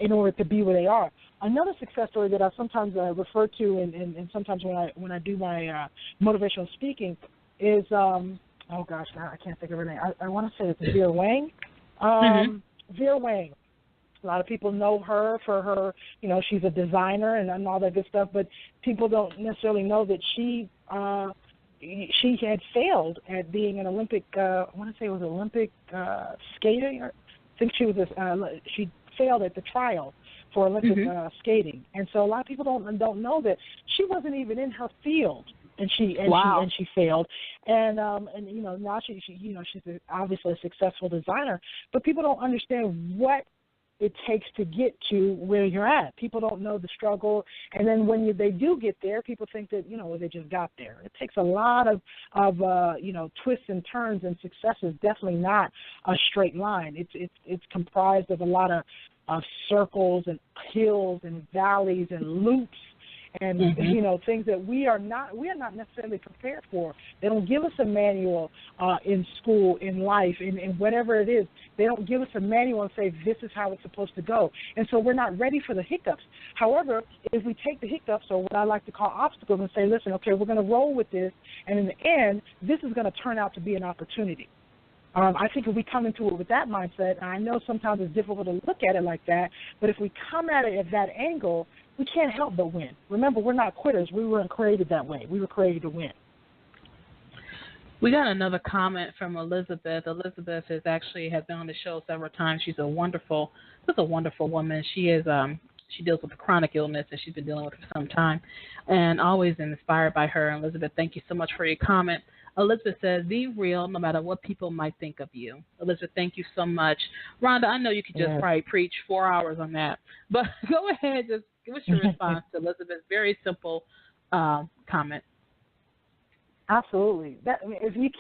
in order to be where they are. Another success story that I sometimes refer to, and sometimes when I do my motivational speaking, is now I can't think of her name. I want to say it's Vera Wang. Vera Wang. A lot of people know her for her, she's a designer and all that good stuff, but people don't necessarily know that she had failed at being an Olympic. I want to say it was Olympic skater. I think she failed at the trial for Olympic skating, and so a lot of people don't know that she wasn't even in her field, and she failed, and now she's obviously a successful designer, but people don't understand what it takes to get to where you're at. People don't know the struggle, and then when they do get there, people think that they just got there. It takes a lot of twists and turns, and success is definitely not a straight line. It's comprised of a lot of circles and hills and valleys and loops and things that we are not necessarily prepared for. They don't give us a manual in school, in life, in whatever it is. They don't give us a manual and say this is how it's supposed to go. And so we're not ready for the hiccups. However, if we take the hiccups, or what I like to call obstacles, and say, listen, okay, we're going to roll with this, and in the end, this is going to turn out to be an opportunity. I think if we come into it with that mindset, and I know sometimes it's difficult to look at it like that, but if we come at it at that angle, we can't help but win. Remember, we're not quitters. We weren't created that way. We were created to win. We got another comment from Elizabeth. Elizabeth has been on the show several times. She's a wonderful woman. She is she deals with a chronic illness, and she's been dealing with it for some time, and always inspired by her. Elizabeth, thank you so much for your comment. Elizabeth says, be real no matter what people might think of you. Elizabeth, thank you so much. Rhonda, I know you could just probably preach 4 hours on that, but go ahead, just give us your response to Elizabeth's very simple comment. Absolutely. If you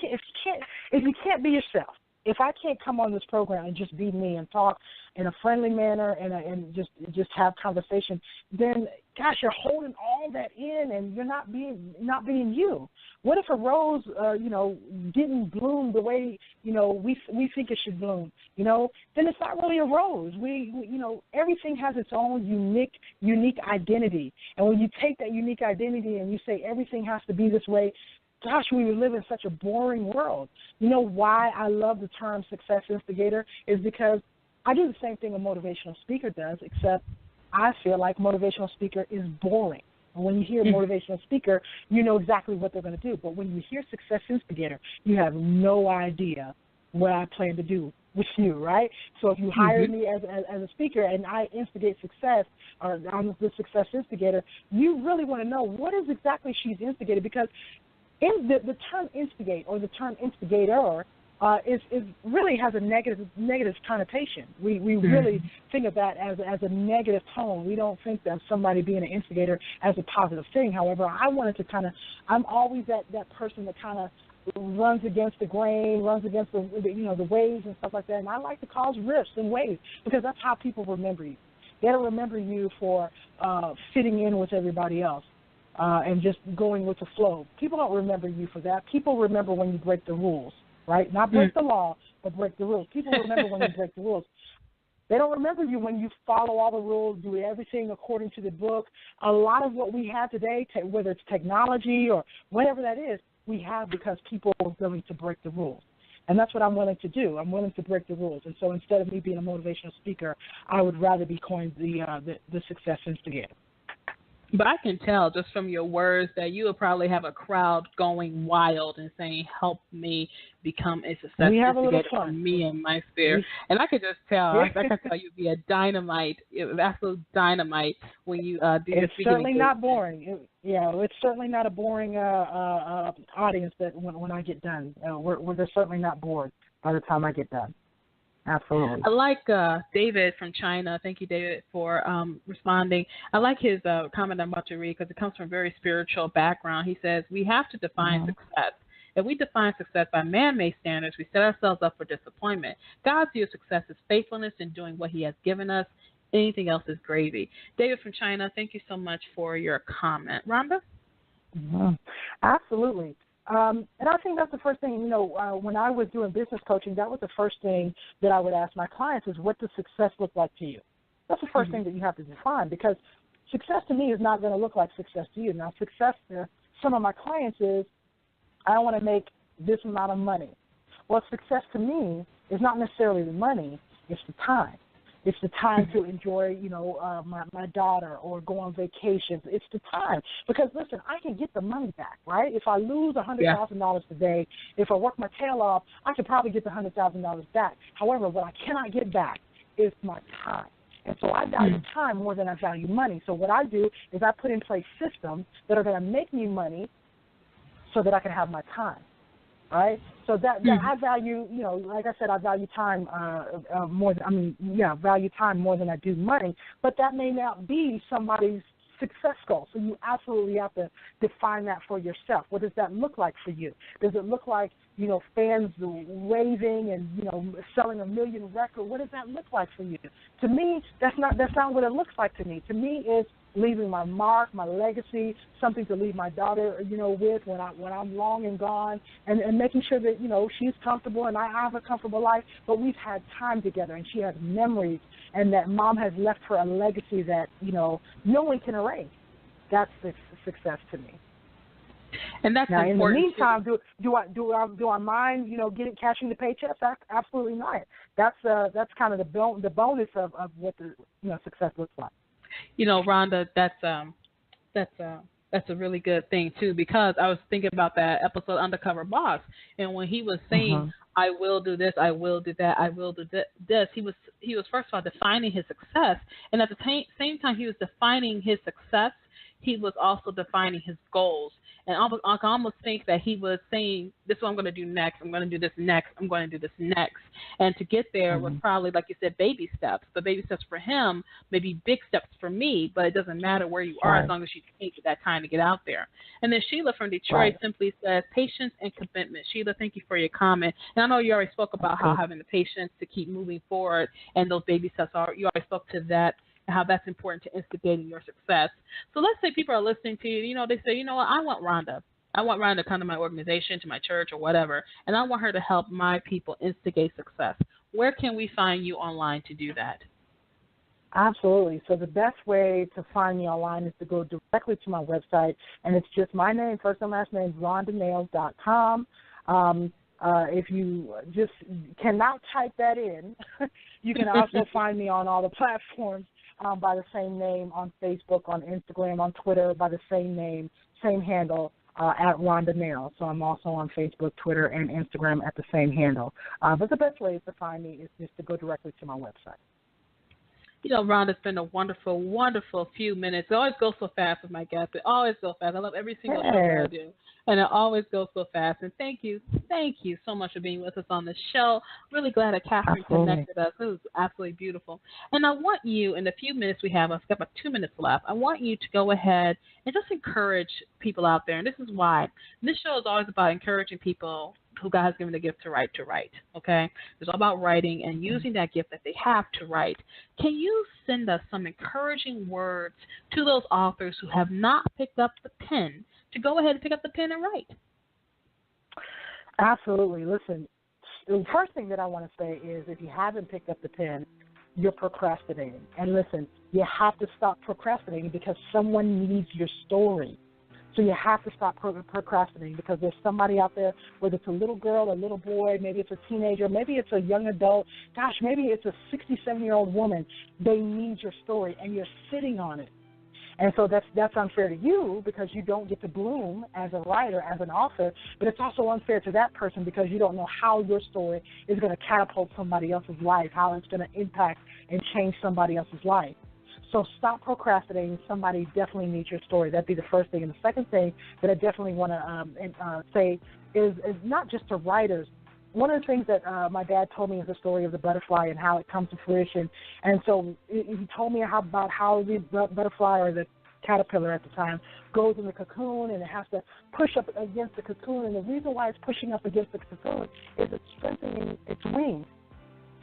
can't be yourself, if I can't come on this program and just be me and talk in a friendly manner and just have conversation, then gosh, you're holding all that in and you're not being you. What if a rose didn't bloom the way we think it should bloom? Then it's not really a rose. We everything has its own unique identity, and when you take that unique identity and you say everything has to be this way, gosh, we live in such a boring world. You know why I love the term success instigator is because I do the same thing a motivational speaker does, except I feel like motivational speaker is boring. And when you hear motivational speaker, you know exactly what they're going to do. But when you hear success instigator, you have no idea what I plan to do with you, right? So if you hire me as a speaker and I instigate success, or I'm the success instigator, you really want to know what is exactly she's instigated, because in the term instigate or the term instigator is really has a negative connotation. We really think of that as a negative tone. We don't think of somebody being an instigator as a positive thing. However, I wanted to I'm always that person that kind of runs against the grain, runs against the waves and stuff like that. And I like to cause rifts and waves because that's how people remember you. They don't remember you for fitting in with everybody else. And just going with the flow. People don't remember you for that. People remember when you break the rules, right? Not break the law, but break the rules. People remember when you break the rules. They don't remember you when you follow all the rules, do everything according to the book. A lot of what we have today, whether it's technology or whatever that is, we have because people are willing to break the rules. And that's what I'm willing to do. I'm willing to break the rules. And so instead of me being a motivational speaker, I would rather be coined the success instigator. But I can tell just from your words that you will probably have a crowd going wild and saying, help me become a success instigator for me and my sphere. And I could just tell, I can tell you'd be a dynamite, absolute dynamite when you do your speaking. It's certainly not boring. It's certainly not a boring audience that when I get done. They're certainly not bored by the time I get done. Absolutely. I like David from China. Thank you, David, for responding. I like his comment I'm about to read because it comes from a very spiritual background. He says, we have to define success. If we define success by man-made standards, we set ourselves up for disappointment. God's view of success is faithfulness in doing what he has given us. Anything else is gravy. David from China, thank you so much for your comment. Rhonda? Absolutely. And I think that's the first thing, when I was doing business coaching, that was the first thing that I would ask my clients is, what does success look like to you? That's the first thing that you have to define, because success to me is not going to look like success to you. Now, success to some of my clients is, I want to make this amount of money. Well, success to me is not necessarily the money, it's the time. It's the time to enjoy, my daughter or go on vacations. It's the time. Because, listen, I can get the money back, right? If I lose $100,000 today, if I work my tail off, I could probably get the $100,000 back. However, what I cannot get back is my time. And so I value time more than I value money. So what I do is I put in place systems that are going to make me money so that I can have my time. Right, so that I value, like I said, I value time value time more than I do money. But that may not be somebody's success goal. So you absolutely have to define that for yourself. What does that look like for you? Does it look like fans waving and selling 1 million records? What does that look like for you? To me, that's not what it looks like to me. To me, it's leaving my mark, my legacy, something to leave my daughter, with when I'm long and gone, and making sure that, she's comfortable and I have a comfortable life, but we've had time together and she has memories and that mom has left her a legacy that, no one can erase. That's the success to me. And that's now, important. In the meantime, do I mind, cashing the paychecks? Absolutely not. That's kind of the bonus of what the success looks like. Rhonda, that's That's a really good thing, too, because I was thinking about that episode Undercover Boss, and when he was saying, I will do this, I will do that, I will do this, he was first of all defining his success, and at the same time he was defining his success, he was also defining his goals. And I can almost think that he was saying, this is what I'm going to do next. I'm going to do this next. I'm going to do this next. And to get there was probably, like you said, baby steps. But baby steps for him may be big steps for me, but it doesn't matter where you are as long as you take that time to get out there. And then Sheila from Detroit simply says, patience and commitment. Sheila, thank you for your comment. And I know you already spoke about how having the patience to keep moving forward and those baby steps you already spoke to that, how that's important to instigating your success. So let's say people are listening to you, they say, you know what, I want Rhonda to come to my organization, to my church or whatever, and I want her to help my people instigate success. Where can we find you online to do that? Absolutely. So the best way to find me online is to go directly to my website, and it's just my name, first and last name, RhondaNails.com. If you just cannot type that in, you can also find me on all the platforms by the same name, on Facebook, on Instagram, on Twitter, by the same name, same handle, at Rhonda Nails. So I'm also on Facebook, Twitter, and Instagram at the same handle. But the best way to find me is just to go directly to my website. Rhonda, it's been a wonderful, wonderful few minutes. It always goes so fast with my guests. It always goes fast. I love every single show that I do, and it always goes so fast. And thank you so much for being with us on the show. Really glad that Catherine connected us. It was absolutely beautiful. And I want you, in the few minutes we have, I've got about 2 minutes left, I want you to go ahead and just encourage people out there. And this is why. This show is always about encouraging people who God has given the gift to write, okay? It's all about writing and using that gift that they have to write. Can you send us some encouraging words to those authors who have not picked up the pen to go ahead and pick up the pen and write? Absolutely. Listen, the first thing that I want to say is if you haven't picked up the pen, you're procrastinating. And listen, you have to stop procrastinating because someone needs your story. So you have to stop procrastinating because there's somebody out there, whether it's a little girl, a little boy, maybe it's a teenager, maybe it's a young adult, gosh, maybe it's a 67-year-old woman. They need your story, and you're sitting on it. And so that's unfair to you because you don't get to bloom as a writer, as an author, but it's also unfair to that person because you don't know how your story is going to catapult somebody else's life, how it's going to impact and change somebody else's life. So stop procrastinating. Somebody definitely needs your story. That'd be the first thing. And the second thing that I definitely want to say is not just to writers. One of the things that my dad told me is the story of the butterfly and how it comes to fruition. And so he told me about how the butterfly or the caterpillar at the time goes in the cocoon and it has to push up against the cocoon. And the reason why it's pushing up against the cocoon is it's strengthening its wings.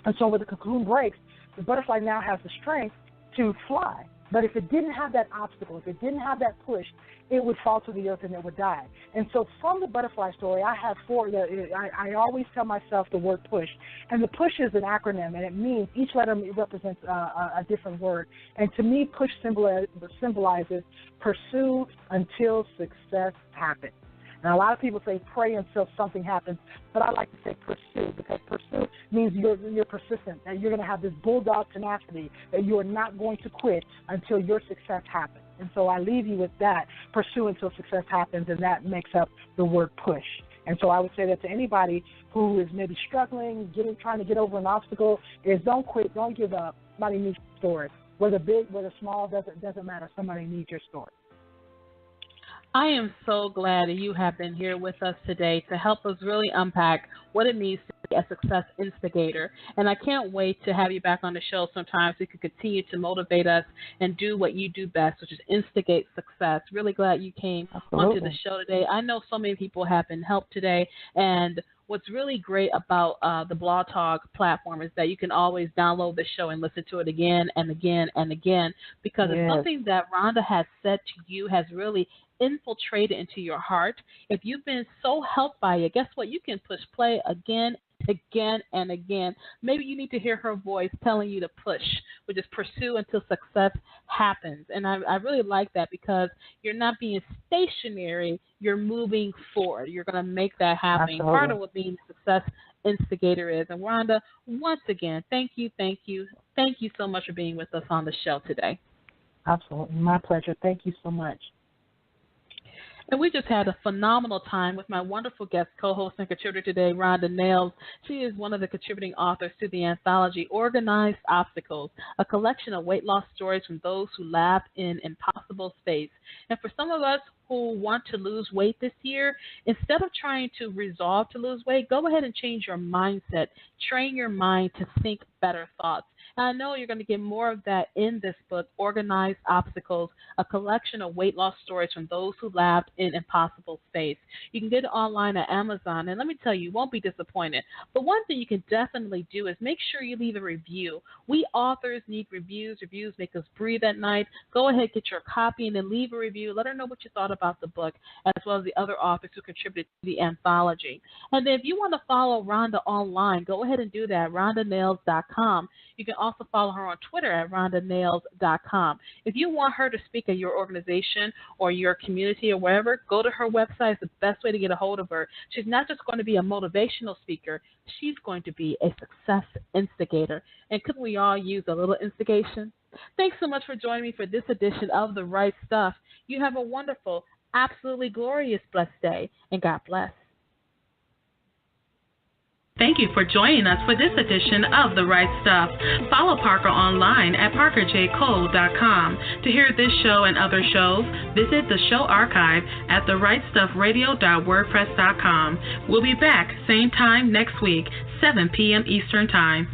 And so when the cocoon breaks, the butterfly now has the strength to fly. But if it didn't have that obstacle, if it didn't have that push, it would fall to the earth and it would die. And so from the butterfly story, I have I always tell myself the word push. And the push is an acronym, and it means each letter represents a different word. And to me, push symbolizes pursue until success happens. Now, a lot of people say pray until something happens, but I like to say pursue because pursue means you're persistent, that you're going to have this bulldog tenacity, that you are not going to quit until your success happens. And so I leave you with that, pursue until success happens, and that makes up the word push. And so I would say that to anybody who is maybe struggling, trying to get over an obstacle, is don't quit, don't give up. Somebody needs your story. Whether big, whether small, doesn't matter. Somebody needs your story. I am so glad that you have been here with us today to help us really unpack what it means to be a success instigator. And I can't wait to have you back on the show sometime so you can continue to motivate us and do what you do best, which is instigate success. Really glad you came onto the show today. I know so many people have been helped today, and what's really great about the Blog Talk platform is that you can always download the show and listen to it again and again and again because it's something that Rhonda has said to you has really infiltrated into your heart. If you've been so helped by it, guess what? You can push play again and again. Maybe you need to hear her voice telling you to push, which is pursue until success happens. And I really like that because you're not being stationary, you're moving forward. You're going to make that happen. Absolutely. Part of what being a success instigator is. And Rhonda, once again, thank you so much for being with us on the show today. Absolutely. My pleasure. Thank you so much. And we just had a phenomenal time with my wonderful guest co-host and contributor today, Rhonda Nails. She is one of the contributing authors to the anthology Organized Obstacles, a collection of weight loss stories from those who laughed in impossible space. And for some of us who want to lose weight this year, instead of trying to resolve to lose weight, go ahead and change your mindset. Train your mind to think better thoughts. And I know you're going to get more of that in this book, Organized Obstacles, a collection of weight loss stories from those who laughed in impossible space. You can get it online at Amazon, and let me tell you, you won't be disappointed. But one thing you can definitely do is make sure you leave a review. We authors need reviews. Reviews make us breathe at night. Go ahead, get your copy, and then leave a review. Let her know what you thought about the book, as well as the other authors who contributed to the anthology. And then if you want to follow Rhonda online, go ahead and do that, RhondaNails.com. You can also follow her on Twitter at RhondaNails.com. If you want her to speak at your organization or your community or wherever, go to her website. It's the best way to get a hold of her. She's not just going to be a motivational speaker. She's going to be a success instigator. And couldn't we all use a little instigation? Thanks so much for joining me for this edition of The Right Stuff. You have a wonderful, absolutely glorious, blessed day, and God bless. Thank you for joining us for this edition of The Right Stuff. Follow Parker online at parkerjcole.com. To hear this show and other shows, visit the show archive at therightstuffradio.wordpress.com. We'll be back same time next week, 7 p.m. Eastern Time.